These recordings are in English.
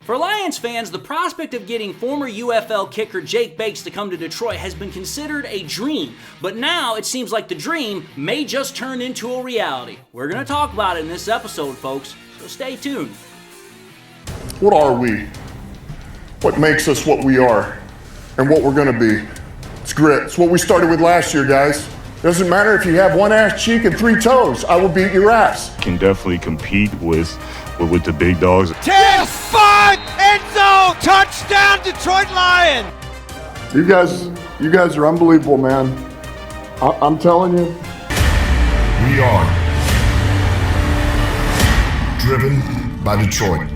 For Lions fans, the prospect of getting former UFL kicker Jake Bates to come to Detroit has been considered a dream, but now it seems like the dream may just turn into a reality. We're going to talk about it in this episode, folks, so stay tuned. What are we? What makes us what we are and what we're going to be? It's grit. It's what we started with last year, guys. It doesn't matter if you have one ass cheek and three toes. I will beat your ass. Can definitely compete with the big dogs. 10-5 end zone touchdown Detroit Lions. You guys are unbelievable, man. I'm telling you. We are driven by Detroit.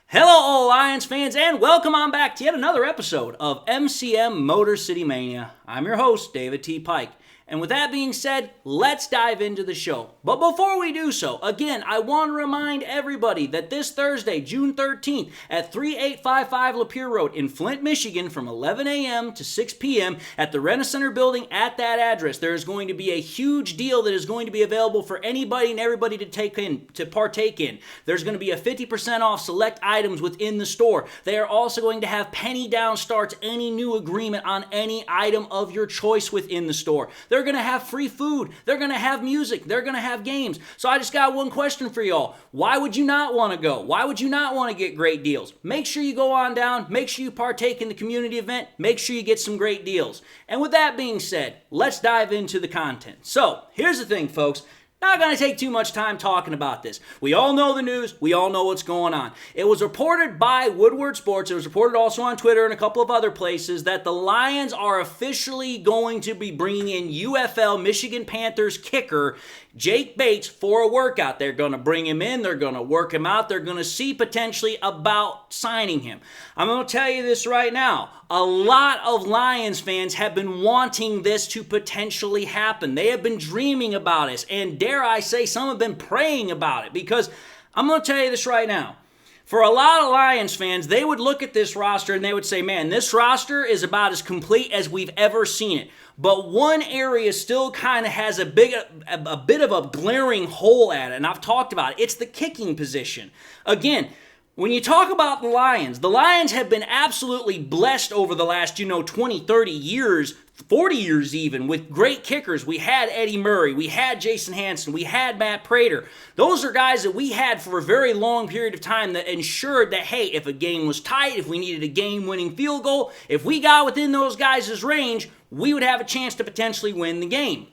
Hello, all Lions fans, and welcome on back to yet another episode of MCM Motor City Mania. I'm your host, David T. Pike. And with that being said, let's dive into the show. But before we do so, again, I want to remind everybody that this Thursday, June 13th, at 3855 Lapeer Road in Flint, Michigan, from 11 a.m. to 6 p.m. at the Rent-A-Center building at that address, there is going to be a huge deal that is going to be available for anybody and everybody to partake in. There's going to be a 50% off select items within the store. They are also going to have penny down starts any new agreement on any item of your choice within the store. They're going to have free food. They're going to have music. They're going to have games. So I just got one question for y'all. Why would you not want to go? Why would you not want to get great deals? Make sure you go on down. Make sure you partake in the community event. Make sure you get some great deals. And with that being said, let's dive into the content. So here's the thing, folks. Not going to take too much time talking about this. We all know the news. We all know what's going on. It was reported by Woodward Sports. It was reported also on Twitter and a couple of other places that the Lions are officially going to be bringing in UFL Michigan Panthers kicker Jake Bates for a workout. They're going to bring him in. They're going to work him out. They're going to see potentially about signing him. I'm going to tell you this right now. A lot of Lions fans have been wanting this to potentially happen. They have been dreaming about it. And dare I say, some have been praying about it. Because I'm going to tell you this right now. For a lot of Lions fans, they would look at this roster and they would say, man, this roster is about as complete as we've ever seen it. But one area still kind of has a bit of a glaring hole at it, and I've talked about it. It's the kicking position. Again, when you talk about the Lions have been absolutely blessed over the last, 20, 30 years, 40 years even, with great kickers. We had Eddie Murray, we had Jason Hanson, we had Matt Prater. Those are guys that we had for a very long period of time that ensured that, hey, if a game was tight, if we needed a game-winning field goal, if we got within those guys' range, we would have a chance to potentially win the game.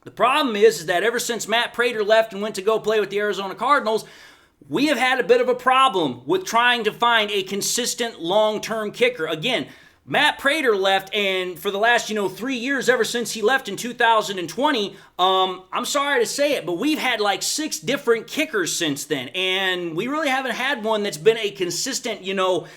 The problem is that ever since Matt Prater left and went to go play with the Arizona Cardinals, we have had a bit of a problem with trying to find a consistent long-term kicker. Again, Matt Prater left, and for the last, 3 years, ever since he left in 2020, I'm sorry to say it, but we've had like 6 different kickers since then, and we really haven't had one that's been a consistent,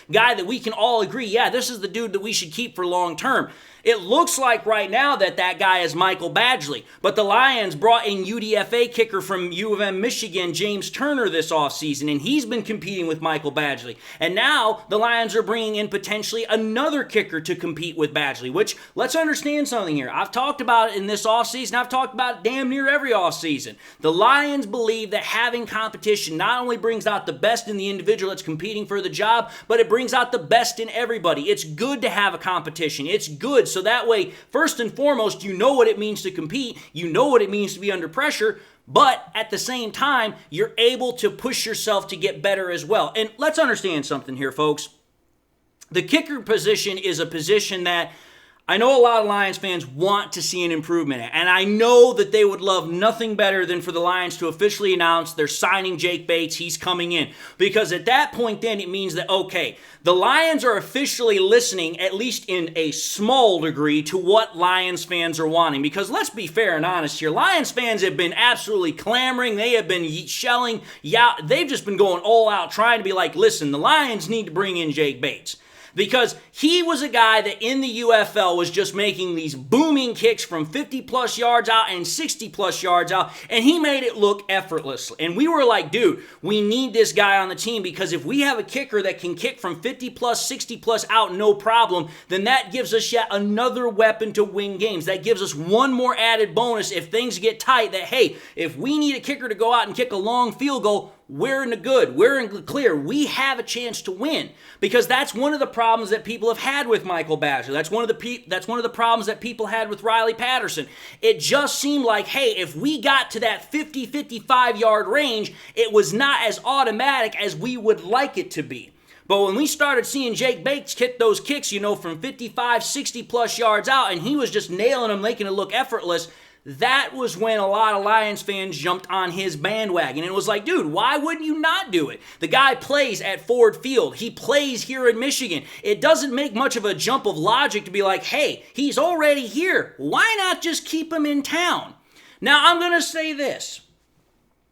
guy that we can all agree, yeah, this is the dude that we should keep for long term. It looks like right now that guy is Michael Badgley, but the Lions brought in UDFA kicker from U of M, Michigan, James Turner, this offseason, and he's been competing with Michael Badgley. And now the Lions are bringing in potentially another kicker to compete with Badgley, which, let's understand something here. I've talked about it in this offseason. I've talked about it damn near every offseason. The Lions believe that having competition not only brings out the best in the individual that's competing for the job, but it brings out the best in everybody. It's good to have a competition. It's good. So that way, first and foremost, you know what it means to compete, you know what it means to be under pressure, but at the same time, you're able to push yourself to get better as well. And let's understand something here, folks. The kicker position is a position that I know a lot of Lions fans want to see an improvement in, and I know that they would love nothing better than for the Lions to officially announce they're signing Jake Bates, he's coming in. Because at that point then it means that, okay, the Lions are officially listening, at least in a small degree, to what Lions fans are wanting. Because let's be fair and honest here, Lions fans have been absolutely clamoring, they have been shelling, they've just been going all out trying to be like, listen, the Lions need to bring in Jake Bates. Because he was a guy that in the UFL was just making these booming kicks from 50-plus yards out and 60-plus yards out, and he made it look effortless. And we were like, dude, we need this guy on the team, because if we have a kicker that can kick from 50-plus, 60-plus out no problem, then that gives us yet another weapon to win games. That gives us one more added bonus if things get tight, that, hey, if we need a kicker to go out and kick a long field goal, we're in the good. We're in the clear. We have a chance to win, because that's one of the problems that people have had with Michael Badgley. That's one of the problems that people had with Riley Patterson. It just seemed like, hey, if we got to that 50, 55-yard range, it was not as automatic as we would like it to be. But when we started seeing Jake Bates hit those kicks, from 55, 60-plus yards out, and he was just nailing them, making it look effortless, that was when a lot of Lions fans jumped on his bandwagon. And it was like, dude, why wouldn't you not do it? The guy plays at Ford Field. He plays here in Michigan. It doesn't make much of a jump of logic to be like, hey, he's already here. Why not just keep him in town? Now, I'm going to say this.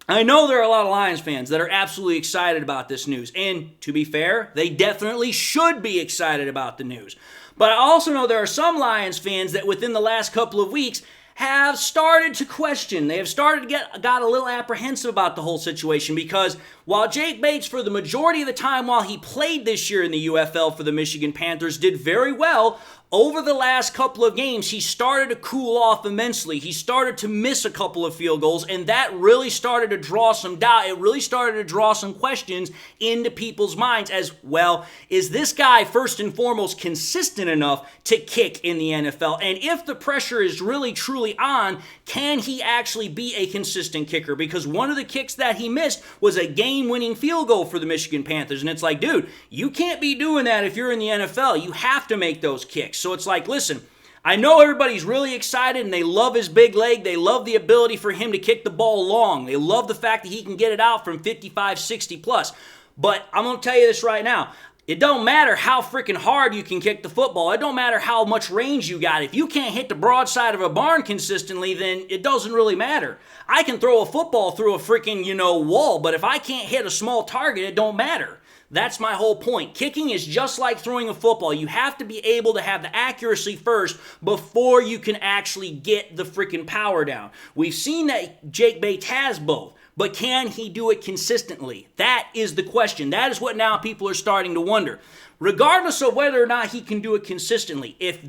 I know there are a lot of Lions fans that are absolutely excited about this news. And to be fair, they definitely should be excited about the news. But I also know there are some Lions fans that within the last couple of weeks have started to question. They have started to got a little apprehensive about the whole situation, because while Jake Bates, for the majority of the time while he played this year in the UFL for the Michigan Panthers, did very well, over the last couple of games, he started to cool off immensely. He started to miss a couple of field goals, and that really started to draw some doubt. It really started to draw some questions into people's minds as, well, is this guy first and foremost consistent enough to kick in the NFL? And if the pressure is really truly on, can he actually be a consistent kicker? Because one of the kicks that he missed was a game-winning field goal for the Michigan Panthers. And it's like, dude, you can't be doing that if you're in the NFL. You have to make those kicks. So it's like, listen, I know everybody's really excited and they love his big leg. They love the ability for him to kick the ball long. They love the fact that he can get it out from 55, 60 plus. But I'm going to tell you this right now. It don't matter how freaking hard you can kick the football. It don't matter how much range you got. If you can't hit the broadside of a barn consistently, then it doesn't really matter. I can throw a football through a freaking, wall, but if I can't hit a small target, it don't matter. That's my whole point. Kicking is just like throwing a football. You have to be able to have the accuracy first before you can actually get the freaking power down. We've seen that Jake Bates has both, but can he do it consistently? That is the question. That is what now people are starting to wonder. Regardless of whether or not he can do it consistently, if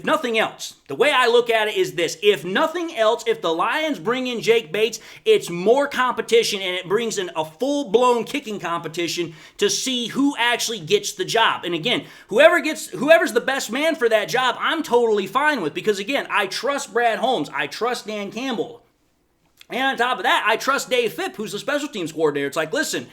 nothing else, the way I look at it is this: if nothing else, if the Lions bring in Jake Bates, it's more competition, and it brings in a full-blown kicking competition to see who actually gets the job. And again, whoever's the best man for that job, I'm totally fine with, because again, I trust Brad Holmes, I trust Dan Campbell, and on top of that, I trust Dave Phipp, who's the special teams coordinator. It's like, listen,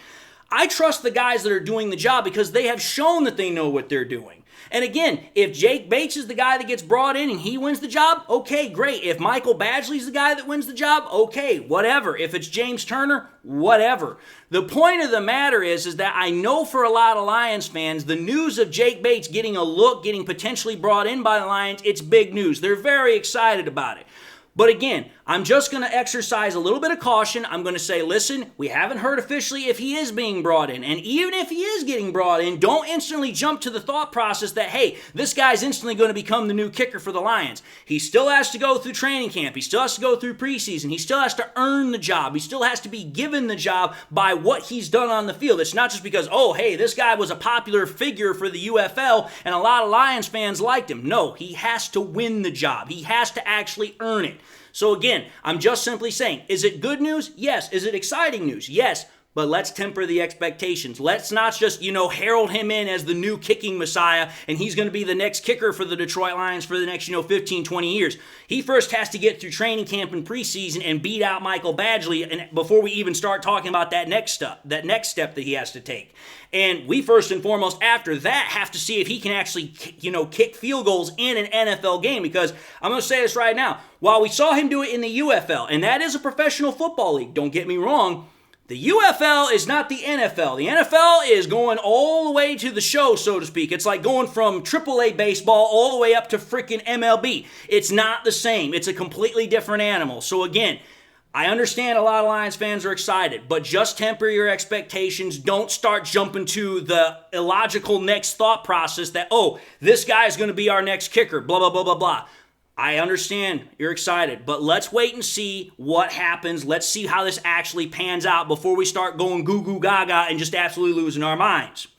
I trust the guys that are doing the job because they have shown that they know what they're doing. And again, if Jake Bates is the guy that gets brought in and he wins the job, okay, great. If Michael Badgley's the guy that wins the job, okay, whatever. If it's James Turner, whatever. The point of the matter is that I know for a lot of Lions fans, the news of Jake Bates getting a look, getting potentially brought in by the Lions, it's big news. They're very excited about it. But again, I'm just going to exercise a little bit of caution. I'm going to say, listen, we haven't heard officially if he is being brought in. And even if he is getting brought in, don't instantly jump to the thought process that, hey, this guy's instantly going to become the new kicker for the Lions. He still has to go through training camp. He still has to go through preseason. He still has to earn the job. He still has to be given the job by what he's done on the field. It's not just because, oh, hey, this guy was a popular figure for the UFL and a lot of Lions fans liked him. No, he has to win the job. He has to actually earn it. So again, I'm just simply saying, is it good news? Yes. Is it exciting news? Yes. But let's temper the expectations. Let's not just, herald him in as the new kicking messiah and he's going to be the next kicker for the Detroit Lions for the next, 15, 20 years. He first has to get through training camp and preseason and beat out Michael Badgley and before we even start talking about that next step that he has to take. And we first and foremost after that have to see if he can actually, kick field goals in an NFL game, because I'm going to say this right now. While we saw him do it in the UFL, and that is a professional football league, don't get me wrong, the UFL is not the NFL. The NFL is going all the way to the show, so to speak. It's like going from AAA baseball all the way up to freaking MLB. It's not the same. It's a completely different animal. So again, I understand a lot of Lions fans are excited, but just temper your expectations. Don't start jumping to the illogical next thought process that, oh, this guy is going to be our next kicker, blah, blah, blah, blah, blah. I understand you're excited, but let's wait and see what happens. Let's see how this actually pans out before we start going goo goo gaga and just absolutely losing our minds.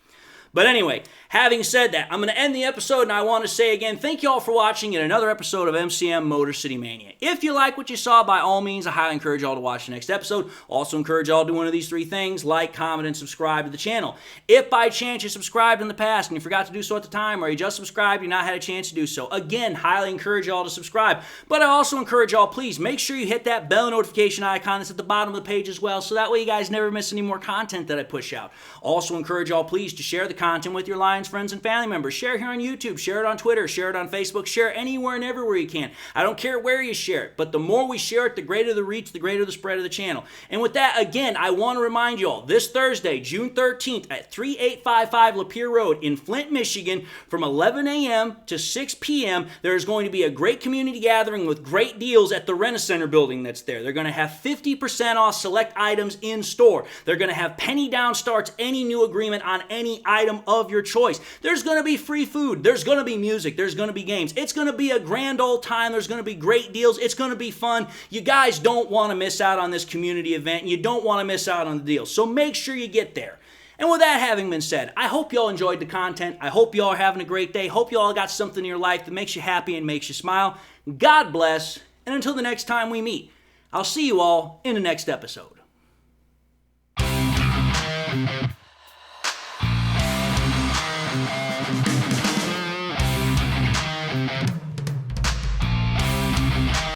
But anyway, having said that, I'm going to end the episode, and I want to say again, thank you all for watching in another episode of MCM Motor City Mania. If you like what you saw, by all means, I highly encourage y'all to watch the next episode. Also encourage y'all to do one of these three things: like, comment, and subscribe to the channel. If by chance you subscribed in the past and you forgot to do so at the time, or you just subscribed, you've not had a chance to do so, again, highly encourage y'all to subscribe. But I also encourage y'all, please make sure you hit that bell notification icon that's at the bottom of the page as well, so that way you guys never miss any more content that I push out. Also encourage y'all, please, to share the content with your Lions friends and family members. Share here on YouTube, share it on Twitter, share it on Facebook, share it anywhere and everywhere you can. I don't care where you share it, but the more we share it, the greater the reach, the greater the spread of the channel. And with that, again, I want to remind you all, this Thursday, June 13th at 3855 Lapeer Road in Flint, Michigan, from 11 a.m. to 6 p.m., there's going to be a great community gathering with great deals at the Rent-A-Center building that's there. They're going to have 50% off select items in store. They're going to have penny down starts any new agreement on any item of your choice. There's going to be free food. There's going to be music. There's going to be games. It's going to be a grand old time. There's going to be great deals. It's going to be fun. You guys don't want to miss out on this community event, and you don't want to miss out on the deals. So make sure you get there. And with that having been said, I hope y'all enjoyed the content. I hope y'all are having a great day. Hope y'all got something in your life that makes you happy and makes you smile. God bless. And until the next time we meet, I'll see you all in the next episode.